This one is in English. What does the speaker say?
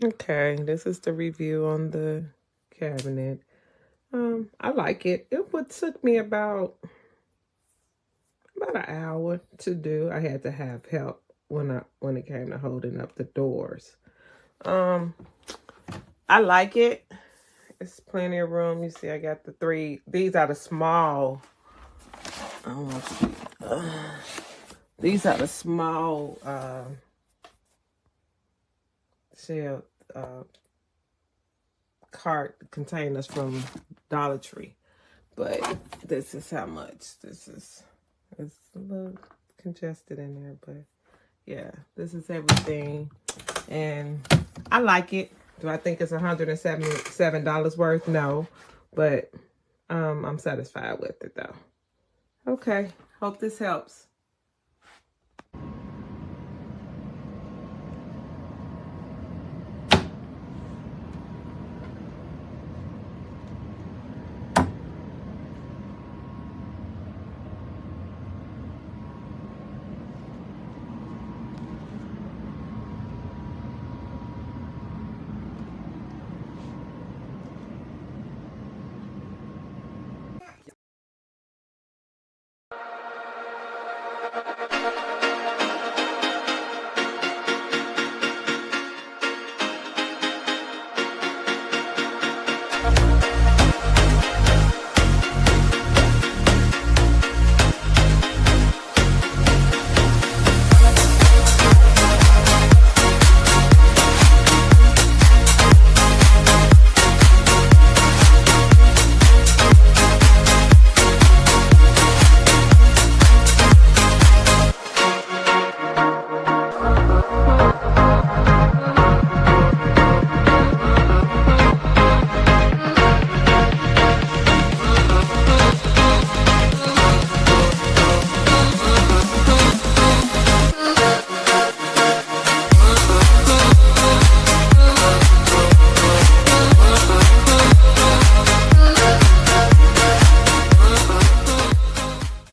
Okay, this is the review on the cabinet. I like it. It would took me about an hour to do. I had to have help when it came to holding up the doors. Um, I like it. It's plenty of room. You see, I got the three. These are the small. I don't want to see. These are the small shell cart containers from Dollar Tree. But this is how much. It's a little congested in there, but yeah, this is everything. And I like it. Do I think it's $177 worth? No. But I'm satisfied with it though. Okay. Hope this helps.